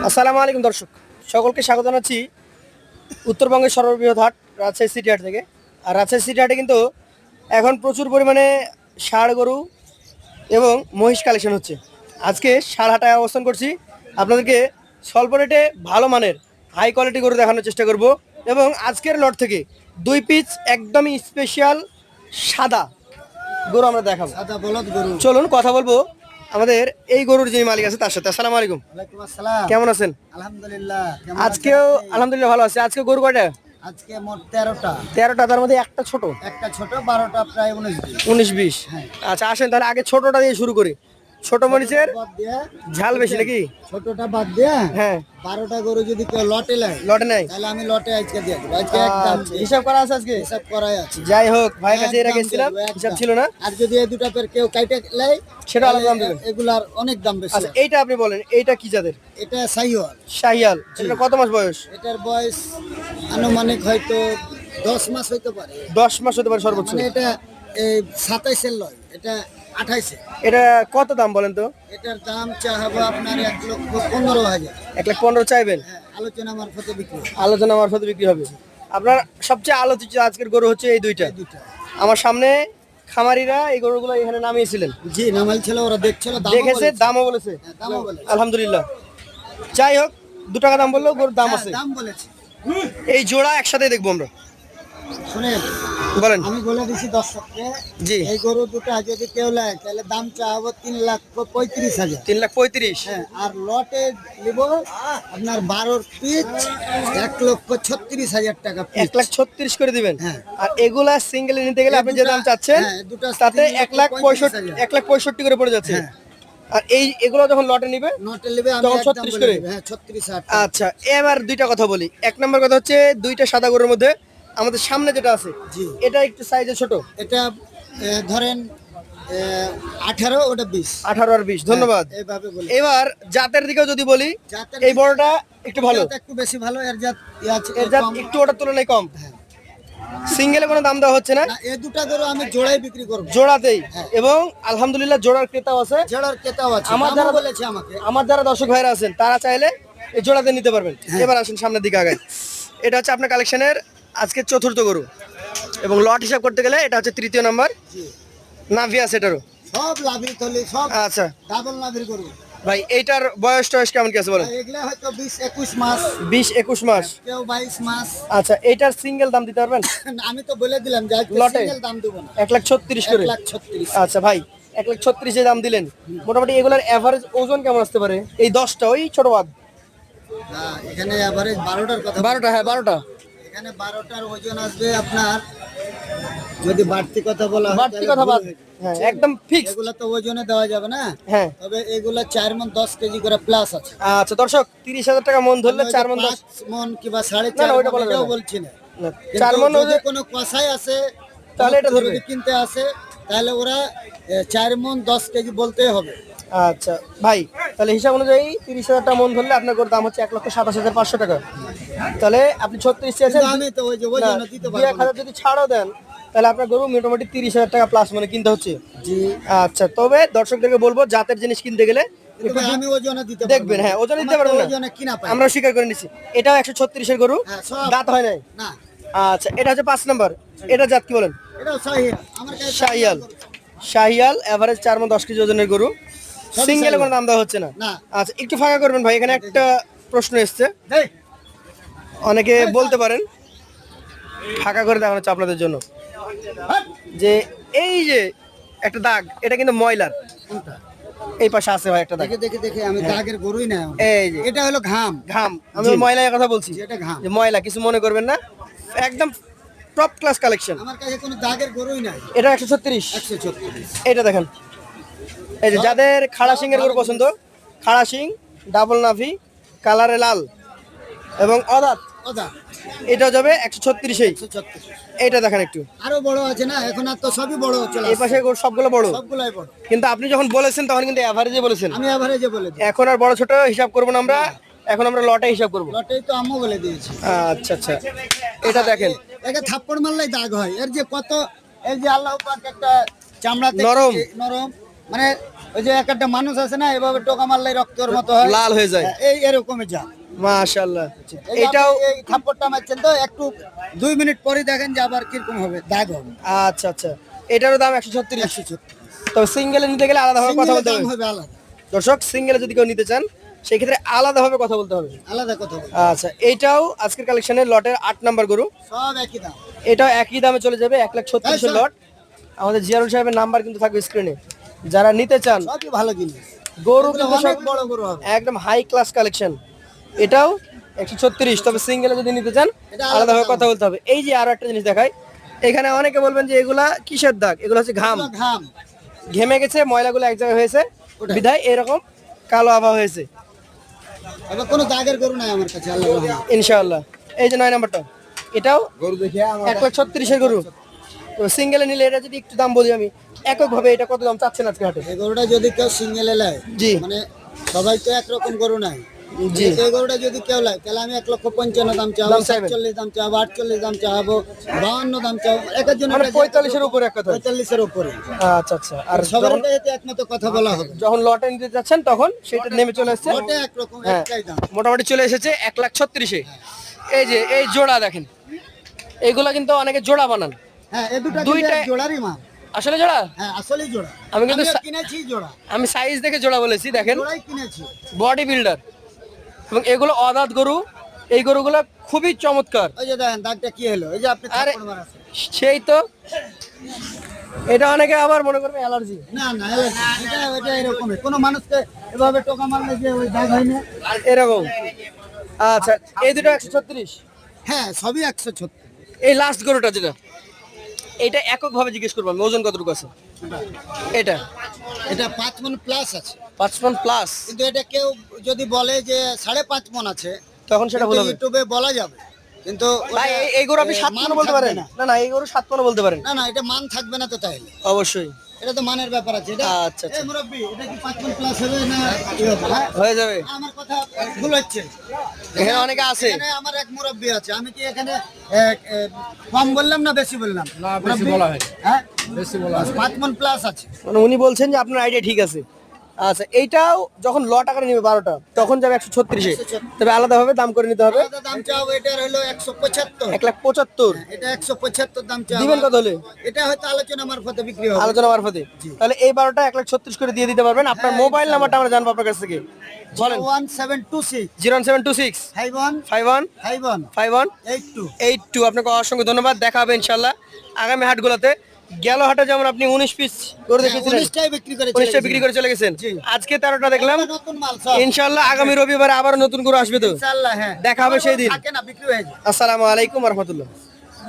আসসালামু আলাইকুম দর্শক, সকলকে স্বাগত জানাচ্ছি উত্তরবঙ্গের সর্ববৃহৎ হাট রাজশাহী সিটি হাট থেকে। আর রাজশাহী সিটি হাটে কিন্তু এখন প্রচুর পরিমাণে ষাঁড় গরু এবং মহিষ কালেকশন হচ্ছে। আজকে ষাঁড় হাটায় অবস্থান করছি, আপনাদেরকে স্বল্প রেটে ভালো মানের হাই কোয়ালিটি গরু দেখানোর চেষ্টা করব। এবং আজকের লট থেকে 2 পিস একদমই স্পেশাল সাদা গরু আমরা দেখাবো। সাদা বলদ গরু। চলুন কথা বলবো আমাদের এই গরুর যিনি মালিক আছে তার সাথে। আসসালামু আলাইকুম। ওয়ালাইকুম আসসালাম। কেমন আছেন? আলহামদুলিল্লাহ। কেমন আজকেও আছেন আপনি? আলহামদুলিল্লাহ ভালো আছে। আজকে গরু কয়টা? আজকে মোট 13টা। 13টা, তার মধ্যে একটা ছোট, একটা ছোট, 12টা প্রায় 19 দিন। 19-20। হ্যাঁ। আচ্ছা আসেন তাহলে আগে ছোটটা দিয়ে শুরু করি। ছোট মরিচের বাদ দিয়ে ঝাল বেশি নাকি? ছোটটা বাদ দিয়ে হ্যাঁ, 12টা গরু যদি কেউ লটে নেয় লটে নাই? তাহলে আমি লটে আজকে দিয়ে দেবো। আজকে একদম আচ্ছা, হিসাব করা আছে আজকে? হিসাব করাই আছে। যাই হোক, ভাইয়ের কাছে এর আগে একদম গেছিলাম, দেবো, একদম। হিসাব ছিল না। আর যদি এই দুটা পের কেউ কাইটে নেয় সেটা আলাদা দাম দেবেন। এগুলার অনেক দাম বেশি। আচ্ছা এইটা আপনি বলেন, এইটা কি জাতের? এটা সাইওয়াল। শাহিয়াল। এটা কত মাস বয়স? এটার বয়স আনুমানিক হয়তো 10 মাস হইতে পারে। 10 মাস হতে পারে সর্বোচ্চ। মানে এটা এই 27-এর লয়, এটা 28-এ। এটা কত দাম বলেন তো? এটার দাম চাহাবো আপনার 1,15,000। 1,15,000 চাইবেন? হ্যাঁ, আলোচনা মারফতে বিক্রি হবে। আলোচনা মারফতে বিক্রি হবে। আপনার সবচেয়ে আলোচিত আজকের গরু হচ্ছে এই দুইটা। এই দুটা। আমার সামনে খামারিরা এই গরুগুলো এখানে নামিয়েছিলেন, জি, নামাল ছিল, ওরা দেখছিল, দামও দেখেছে, বলেছে। দামও বলেছে। হ্যাঁ, দামও বলেছে। আলহামদুলিল্লাহ। যাই হোক, 2 টাকা দাম বললেও গরুর দাম হ্যাঁ, আছে। দাম বলেছে। এই জোড়া একসাথে দেখবো আমরা। শুনেন, বলেন। আমি বলে দিছি দর্শককে, জি। এই গরু দুটা যদি কেউ নেয় তাহলে দাম চাহাবো 3,35,000। 3,35,000। হ্যাঁ, আর লটে নিব আপনার 12 পিস 1,36,000 টাকা পিস। 1,36,000 করে দিবেন। হ্যাঁ। আর এগুলা সিঙ্গেলে নিতে গেলে এই আপনি যে দুটা- দাম চাচ্ছেন হ্যাঁ, দুটা তাতে 3,65,000। 1,65,000 করে পড়ে যাচ্ছে। হ্যাঁ। আর এগুলো যখন লটে নিবে নটে নেবে আমি তখন একদম 36 বলে করে? দেব। হ্যাঁ, 36,000 আচ্ছা, এবার দুইটা কথা বলি। 1 নম্বর কথা হচ্ছে, দুইটা সাদা গরুর মধ্যে আমাদের সামনে যেটা আছে জি। এটা একটু সাইজে ছোট। এটা ধরেন 18, ওটা 20। 18 আর 20। ধন্যবাদ। হ্যাঁ, এইভাবে বলি। এবার জাতের দিকেও যদি বলি, জাতের এই বড়টা একটু ভালো, জাত একটু বেশি ভালো, এর জাত আছে এর জাত কম। একটু ওটার তুলনায় কম। হ্যাঁ। সিঙ্গেলে কোনো দাম দেওয়া হচ্ছে না, না, এই দুটা গরু আমি জোড়াই বিক্রি করব। জোড়াতেই। হ্যাঁ। এবং আলহামদুলিল্লাহ জোড়ার ক্রেতাও আছে। জোড়ার কেতাও আছে, আমার দামও যারা বলেছে আমাকে। আমার যারা দর্শক ভাইরা আছেন তারা চাইলে এই জোড়াতে নিতে পারবেন। হ্যাঁ। এবার আসেন সামনের দিকে আগায়। এটা হচ্ছে আপনার কালেকশনের আজকে 4র্থ গরু, এবং লট হিসাব করতে গেলে এটা হচ্ছে 3য় নাম্বার। জি। নাভি আছে এটারও। সব লাভি থলি, সব আচ্ছা ডাবল লাভির গরু। ভাই, এইটার বয়স টয়স কেমন কি আছে বলেন? এগুলা হয়তো 20-21 মাস, 20-21 মাস। কেউ 22 মাস। আচ্ছা, এইটার সিঙ্গেল দাম দিতে পারবেন? আমি তো বলে দিলাম যে আজকে লটে? সিঙ্গেল দাম দেবো না। 1,36,000 করে। 1,36,000। আচ্ছা ভাই, 1,36,000 দাম দিলেন। মোটামুটি এগুলার এভারেজ ওজন কেমন আসতে পারে? এই 10টা, ওই ছোট বাদ না, এখানে এভারেজ 12টার কথা। 12টা। হ্যাঁ 12টা। এখানে 12টার ওজন আসবে আপনার, যদি বাড়তি কথা বলা হয় বাড়তি তাহলে কথা ভুল বাদ। হয়ে যাবে। হ্যাঁ একদম ফিক্স। এগুলা তো ওজনে দেওয়া যাবে না। হ্যাঁ। তবে এগুলা 4 মণ 10 কেজি করে প্লাস আছে। আচ্ছা দর্শক, 30,000 টাকা মন ধরলে 4 মন 10। 5 মণ কিংবা না, 4.5 না, ওইটা মণ বলা যাবে এটাও না। বলছি না। 4 মন যদি কোনো কষাই আছে তাহলে এটা ধরবে। যদি কিনতে আসে তাহলে ওরা 4 মণ 10 কেজি বলতেই হবে। আচ্ছা ভাই, তাহলে হিসাব অনুযায়ী 30,000 টাকা মন ধরলে আপনার গরুর দাম হচ্ছে 1,27,500 টাকা। তাহলে আপনি 36 চেয়েছেন। কিন্তু আমি তো ওই যে ওজনে দিতে পারবো না। 2-1,000 যদি ছাড়ও দেন তাহলে আপনার গরু মোটামুটি 30,000 টাকা প্লাস মানে কিনতে হচ্ছে। জি। আচ্ছা, তবে দর্শকদেরকে বলবো জাতের জিনিস কিনতে গেলে কিন্তু একটু আমি ওজনে দিতে পারবো দেখবেন। না। হ্যাঁ, ওজন দিতে আমার তো পারবেন না, ওজনে কিনা পাই। আমরা স্বীকার করে নিচ্ছি। এটাও 136 এর গরু, হ্যাঁ, সব। দাঁত হয় নাই। না, আচ্ছা, এটা হচ্ছে 5 নাম্বার। এটা জাত কি বলেন? এটাও শাহিয়াল। আমার কাছে শাহিয়াল। শাহিয়াল এভারেজ 4 মণ 10 কেজি ওজনের গরু। সবই সিঙ্গেলে কোনো শাহিয়াল। দাম দেওয়া হচ্ছে না। না। আচ্ছা, একটু ফাঁকা করবেন ভাই, এখানে একটা প্রশ্ন এসছে, দেই। অনেকে বলতে পারেন, ফাঁকা করে দেওয়া হচ্ছে আপনাদের জন্য, যে এই যে একটা দাগ, এটা কিন্তু ময়লার। কোনটা? এই পাশে আছে ভাই একটা দাগ, দেখে আমি দাগের গরুই না। এই যে এটা হলো ঘাম। ঘাম। আমি জি। ময়লার কথা বলছি, জি, এটা ঘাম। যে ময়লা কিছু মনে করবেন না, একদম টপ ক্লাস কালেকশন। আমার কাছে কোনো দাগের গরুই নাই। এটা 136। 136। এটা দেখেন, এই যে যাদের খাড়া সিং এর গরু পছন্দ, খাড়া সিং, ডাবল নাভি, কালারে লাল এবং অদাঁত, ওদা এটা যাবে 136-এই। 136। এটা দেখেন একটু, আরো বড় আছে না, এখন আর তো সবই বড় চলে এই আসছে। পাশে গরু সবগুলো বড়, সবগুলাই বড়। কিন্তু আপনি যখন বলেছেন তখন কিন্তু এভারেজে বলেছেন। আমি এভারেজে বলে দিই। এখন আর বড় ছোট হিসাব করবো না আমরা, এখন আমরা লটে হিসাব করবো। লটেই তো আম্মু বলে দিয়েছি। আচ্ছা আচ্ছা, এটা দেখেন একে থাপ্পড় মারলেই দাগ হয়। এর যে কত, এই যে আল্লাহ পাক একটা চামড়াতে নরম। নরম, মানে ওই যে একটা মানুষ আছে না, এভাবে টোকা মারলে রক্তের মতো হয়, লাল হয়ে যায়। এই এরকমই যা। মাশাআল্লাহ। এই যে এটাও আপনি এই থাপ্পড়টা মারছেন তো একটু 2 মিনিট পরে দেখেন যে আবার কিরকম হবে, দাগ হবে। আচ্ছা আচ্ছা, এটারও দাম 136। 136 তবে সিঙ্গেলে নিতে গেলে আলাদাভাবে কথা সিঙ্গেলের বলতে দাম হবে। হবে আলাদা, দর্শক, সিঙ্গেলে যদি কেউ নিতে চান সেই ক্ষেত্রে আলাদাভাবে কথা বলতে হবে। আলাদা কথা হবে। আচ্ছা, এইটাও আজকের কালেকশনের লটের 8 নাম্বার গরু। সব একই দাম। এটাও একই দামে চলে যাবে, 1,36,000 লট। আমাদের জিয়ারুল সাহেবের নাম্বার কিন্তু থাকবে স্ক্রিনে। যারা নিতে চান, সবই ভালো জিনিস, গরু এগুলো কিন্তু অনেক সব বড় গরু হবে। একদম হাই ক্লাস কালেকশন। এটাও 136। তবে সিঙ্গেলে যদি নিতে চান এটা আলাদা আলাদাভাবে দাম। কথা বলতে হবে। এই যে আরো একটা জিনিস দেখাই, এখানে অনেকে বলবেন যে এগুলা কিসের দাগ, এগুলো হচ্ছে ঘাম। এগুলো ঘাম। ঘেমে গেছে, ময়লাগুলো এক জায়গায় হয়েছে, ওটাই। বিধায় এরকম কালো আভা হয়েছে। এবার কোনো দাগের গরু নাই আমার কাছে, আল্লাহ রহমতে। ইনশাআল্লাহ। এই যে 9 নাম্বারটা, এটাও গরু দেখে 1,36,000 গরু। তো সিঙ্গেলে নিলে এটা যদি একটু দাম বলি আমি এককভাবে, এটা কত দাম চাচ্ছেন আজকে হাটে? এই গরুটা যদি কেউ সিঙ্গেলে নেয়, জি। মানে সবাই তো একরকম গরু নাই, জি। এই গরুটা যদি কেউ নেয় তাহলে আমি 1,55,000 দাম চাবো, দাম চাইবেন। 47 দাম চাবো, 48 দাম চাবো, 52 দাম চাবো, এক একজন মানে 45-এর উপরে এক কথা। 45-এর উপরে। আচ্ছা আচ্ছা। আর সবার যখন এতে একমত কথা বলা হবে। যখন লটে নিতে যাচ্ছেন তখন সেটা নেমে চলে আসছে। ওটা একরকম, হ্যাঁ, একটাই দাম। মোটামুটি চলে এসেছে 1,36,000-এ। এই যে এই জোড়া দেখেন, এইগুলা কিন্তু অনেকে জোড়া বানান। হ্যাঁ, এই দুটো দুইটা- দুইটা জোড়ারই মাল। আসলে জোড়া? হ্যাঁ, আসলেই জোড়া। আমি কিন্তু কিনেছি জোড়া, আমি সাইজ দেখে জোড়া বলেছি। দেখেন, জোড়াই কিনেছি। বডি বিল্ডার, এবং এগুলো অদাঁত গরু। এই গরুগুলো খুবই চমৎকার। ওই যে দেখেন দাগটা কি হলো, এই যে আপনি আরে থাপ্পড় মারাছেন। সেই তো, এটা অনেকে আবার মনে করবে অ্যালার্জি। না না, এটা এরকমই, কোনো মানুষকে এভাবে টোকা মারলে যে ওই দাগ হয় না। এরকম। আচ্ছা, এই দুটো 136। হ্যাঁ, সবই 136। এই লাস্ট গরুটা যেটা, এটা এককভাবে জিজ্ঞেস করবো আমি, ওজন কতটুকু আছে? এটা এটা 5 মণ প্লাস আছে, 5 টন প্লাস। কিন্তু এটা কেউ যদি বলে যে 5.5 মণ আছে, তখন সেটা কিন্তু বলবে। ইউটিউবে বলা যাবে, কিন্তু ভাই ওটা, এই গরু আপনি 7 মান টন বলতে থাকবে পারেন না। না? না, এই গরু 7 টন বলতে পারেন। না না, এটা মান থাকবে না তো, তাইলে অবশ্যই এটা তো মানের ব্যাপার আছে। এটা আচ্ছা, আচ্ছা। এই মুরব্বি, এটা কি 5 মণ প্লাস হবে না কি হবে? হ্যাঁ? হয়ে যাবে। আমার কথা ভুল হচ্ছে। এখানে অনেকে আছে। এখানে আমার এক মুরব্বি আছে, আমি কি এখানে কম বললাম না বেশি বললাম? না, বেশি বলা হয়। হ্যাঁ, বেশি বলা হয়। 5 মণ প্লাস আছে। মানে উনি বলছেন যে আপনার আইডিয়া ঠিক আছে। আচ্ছা, এইটাও যখন লট আকারে নিবে 12টা, তখন যাবে 136-এ। তবে আলাদাভাবে দাম করে নিতে হবে। আলাদা দাম চাও, এটার হলো 175, 1,75,000 এটা 175 দাম চাও। দিবেন কত হলে? এটা হয়তো আলোচনা মারফতে বিক্রি হবে। আলোচনা মারফতে। তাহলে এই 12টা 1,36,000 করে দিয়ে দিতে পারবেন। আপনার মোবাইল নাম্বারটা আমরা জানবো আপনার কাছ থেকে, বলেন। 01726 01726 51 51 51 51 82। 82। আপনাকে অসংখ্য ধন্যবাদ। দেখা হবে ইনশাল্লাহ আগামী হাটগুলোতে। গেল হাটে যেমন আপনি 19 পিস করে দেখেছিলেন, 19টাই বিক্রি করে 19টা বিক্রি করে চলে গেছেন। জি। আজকে 13টা দেখলাম। নতুন মাল সব ইনশাল্লাহ আগামী রবিবার আবার নতুন করে আসবে তো। ইনশাআল্লাহ। হ্যাঁ, দেখা হবে সেই দিন। থাকে না, বিক্রি হয়ে যায়। আসসালামু আলাইকুম রহমতুল্লাহ।